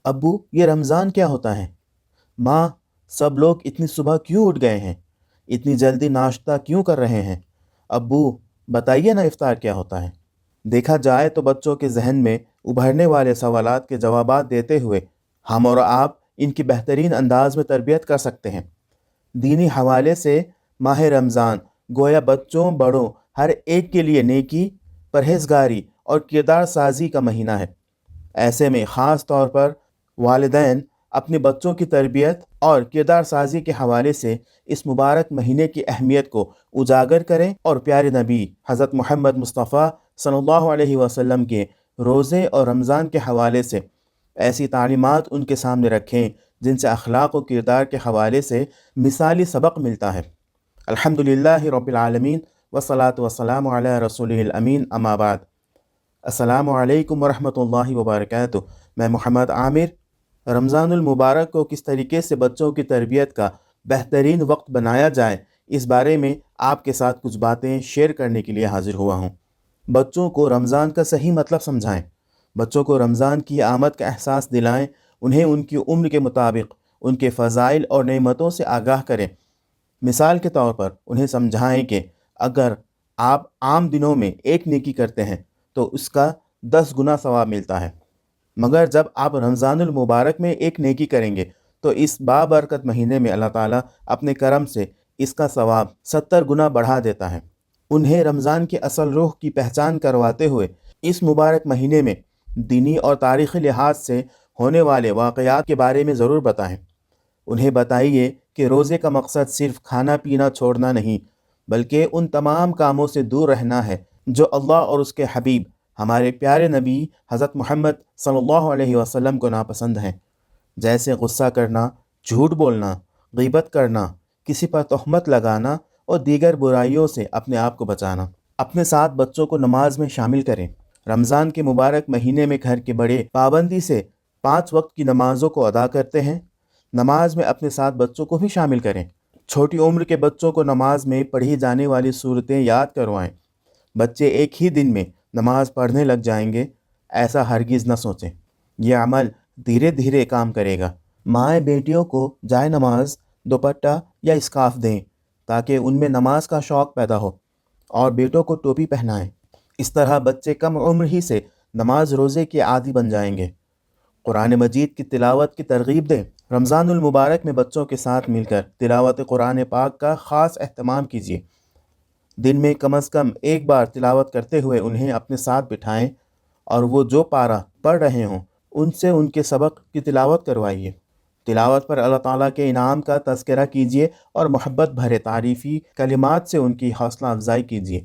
ابو یہ رمضان کیا ہوتا ہے؟ ماں سب لوگ اتنی صبح کیوں اٹھ گئے ہیں؟ اتنی جلدی ناشتہ کیوں کر رہے ہیں؟ ابو بتائیے نا افطار کیا ہوتا ہے؟ دیکھا جائے تو بچوں کے ذہن میں ابھرنے والے سوالات کے جوابات دیتے ہوئے ہم اور آپ ان کی بہترین انداز میں تربیت کر سکتے ہیں۔ دینی حوالے سے ماہ رمضان گویا بچوں بڑوں ہر ایک کے لیے نیکی، پرہیزگاری اور کردار سازی کا مہینہ ہے۔ ایسے میں خاص طور پر والدین اپنے بچوں کی تربیت اور کردار سازی کے حوالے سے اس مبارک مہینے کی اہمیت کو اجاگر کریں اور پیارے نبی حضرت محمد مصطفیٰ صلی اللہ علیہ وسلم کے روزے اور رمضان کے حوالے سے ایسی تعلیمات ان کے سامنے رکھیں جن سے اخلاق و کردار کے حوالے سے مثالی سبق ملتا ہے۔ الحمدللہ رب العالمین والصلاة والسلام علی رسولہ الامین، اما بعد۔ السلام علیکم ورحمۃ اللہ وبرکاتہ۔ میں محمد عامر۔ رمضان المبارک کو کس طریقے سے بچوں کی تربیت کا بہترین وقت بنایا جائے، اس بارے میں آپ کے ساتھ کچھ باتیں شیئر کرنے کے لیے حاضر ہوا ہوں۔ بچوں کو رمضان کا صحیح مطلب سمجھائیں، بچوں کو رمضان کی آمد کا احساس دلائیں، انہیں ان کی عمر کے مطابق ان کے فضائل اور نعمتوں سے آگاہ کریں۔ مثال کے طور پر انہیں سمجھائیں کہ اگر آپ عام دنوں میں ایک نیکی کرتے ہیں تو اس کا 10 گنا ثواب ملتا ہے، مگر جب آپ رمضان المبارک میں ایک نیکی کریں گے تو اس بابرکت مہینے میں اللہ تعالیٰ اپنے کرم سے اس کا ثواب 70 گنا بڑھا دیتا ہے۔ انہیں رمضان کی اصل روح کی پہچان کرواتے ہوئے اس مبارک مہینے میں دینی اور تاریخی لحاظ سے ہونے والے واقعات کے بارے میں ضرور بتائیں۔ انہیں بتائیے کہ روزے کا مقصد صرف کھانا پینا چھوڑنا نہیں، بلکہ ان تمام کاموں سے دور رہنا ہے جو اللہ اور اس کے حبیب ہمارے پیارے نبی حضرت محمد صلی اللہ علیہ وسلم کو ناپسند ہیں، جیسے غصہ کرنا، جھوٹ بولنا، غیبت کرنا، کسی پر تہمت لگانا اور دیگر برائیوں سے اپنے آپ کو بچانا۔ اپنے ساتھ بچوں کو نماز میں شامل کریں۔ رمضان کے مبارک مہینے میں گھر کے بڑے پابندی سے 5 وقت کی نمازوں کو ادا کرتے ہیں۔ نماز میں اپنے ساتھ بچوں کو بھی شامل کریں۔ چھوٹی عمر کے بچوں کو نماز میں پڑھی جانے والی صورتیں یاد کروائیں۔ بچے ایک ہی دن میں نماز پڑھنے لگ جائیں گے، ایسا ہرگز نہ سوچیں۔ یہ عمل دھیرے دھیرے کام کرے گا۔ مائیں بیٹیوں کو جائے نماز، دوپٹہ یا اسکارف دیں تاکہ ان میں نماز کا شوق پیدا ہو، اور بیٹوں کو ٹوپی پہنائیں۔ اس طرح بچے کم عمر ہی سے نماز روزے کے عادی بن جائیں گے۔ قرآن مجید کی تلاوت کی ترغیب دیں۔ رمضان المبارک میں بچوں کے ساتھ مل کر تلاوت قرآن پاک کا خاص اہتمام کیجیے۔ دن میں کم از کم ایک بار تلاوت کرتے ہوئے انہیں اپنے ساتھ بٹھائیں اور وہ جو پارہ پڑھ رہے ہوں ان سے ان کے سبق کی تلاوت کروائیے۔ تلاوت پر اللہ تعالیٰ کے انعام کا تذکرہ کیجیے اور محبت بھرے تعریفی کلمات سے ان کی حوصلہ افزائی کیجیے۔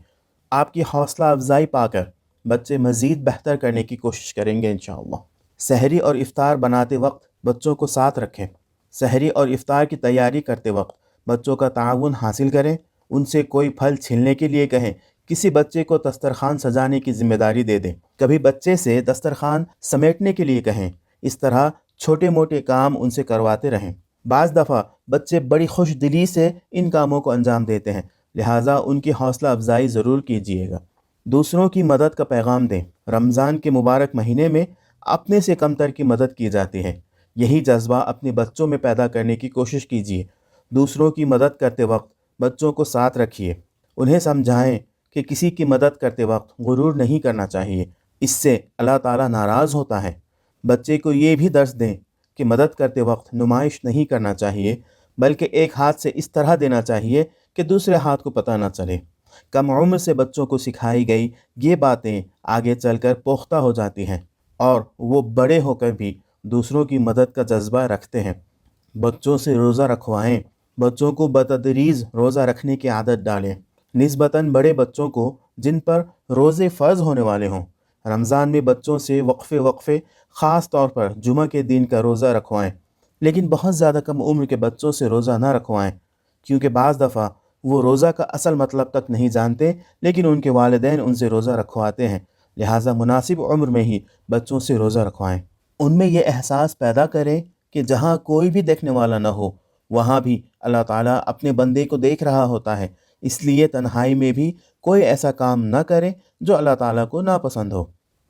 آپ کی حوصلہ افزائی پا کر بچے مزید بہتر کرنے کی کوشش کریں گے انشاءاللہ۔ سحری اور افطار بناتے وقت بچوں کو ساتھ رکھیں۔ سحری اور افطار کی تیاری کرتے وقت بچوں کا تعاون حاصل کریں، ان سے کوئی پھل چھیلنے کے لیے کہیں، کسی بچے کو دسترخوان سجانے کی ذمہ داری دے دیں، کبھی بچے سے دسترخوان سمیٹنے کے لیے کہیں۔ اس طرح چھوٹے موٹے کام ان سے کرواتے رہیں۔ بعض دفعہ بچے بڑی خوش دلی سے ان کاموں کو انجام دیتے ہیں، لہٰذا ان کی حوصلہ افزائی ضرور کیجیے گا۔ دوسروں کی مدد کا پیغام دیں۔ رمضان کے مبارک مہینے میں اپنے سے کمتر کی مدد کی جاتی ہے۔ یہی جذبہ اپنے بچوں میں پیدا کرنے کی کوشش کیجیے۔ دوسروں کی مدد کرتے وقت بچوں کو ساتھ رکھیے۔ انہیں سمجھائیں کہ کسی کی مدد کرتے وقت غرور نہیں کرنا چاہیے، اس سے اللہ تعالیٰ ناراض ہوتا ہے۔ بچے کو یہ بھی درس دیں کہ مدد کرتے وقت نمائش نہیں کرنا چاہیے، بلکہ ایک ہاتھ سے اس طرح دینا چاہیے کہ دوسرے ہاتھ کو پتہ نہ چلے۔ کم عمر سے بچوں کو سکھائی گئی یہ باتیں آگے چل کر پختہ ہو جاتی ہیں اور وہ بڑے ہو کر بھی دوسروں کی مدد کا جذبہ رکھتے ہیں۔ بچوں سے روزہ رکھوائیں۔ بچوں کو بتدریج روزہ رکھنے کی عادت ڈالیں، نسبتاً بڑے بچوں کو جن پر روزے فرض ہونے والے ہوں۔ رمضان میں بچوں سے وقفے خاص طور پر جمعہ کے دن کا روزہ رکھوائیں، لیکن بہت زیادہ کم عمر کے بچوں سے روزہ نہ رکھوائیں، کیونکہ بعض دفعہ وہ روزہ کا اصل مطلب تک نہیں جانتے، لیکن ان کے والدین ان سے روزہ رکھواتے ہیں، لہٰذا مناسب عمر میں ہی بچوں سے روزہ رکھوائیں۔ ان میں یہ احساس پیدا کریں کہ جہاں کوئی بھی دیکھنے والا نہ ہو وہاں بھی اللہ تعالیٰ اپنے بندے کو دیکھ رہا ہوتا ہے، اس لیے تنہائی میں بھی کوئی ایسا کام نہ کریں جو اللہ تعالیٰ کو ناپسند ہو۔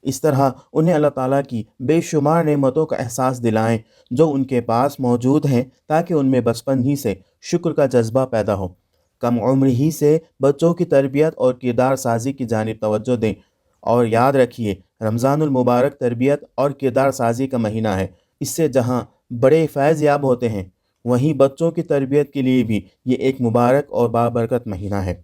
اس طرح انہیں اللہ تعالیٰ کی بے شمار نعمتوں کا احساس دلائیں جو ان کے پاس موجود ہیں، تاکہ ان میں بچپن ہی سے شکر کا جذبہ پیدا ہو۔ کم عمر ہی سے بچوں کی تربیت اور کردار سازی کی جانب توجہ دیں، اور یاد رکھیے رمضان المبارک تربیت اور کردار سازی کا مہینہ ہے۔ اس سے جہاں بڑے فیض یاب ہوتے ہیں، وہیں بچوں کی تربیت کے لیے بھی یہ ایک مبارک اور بابرکت مہینہ ہے۔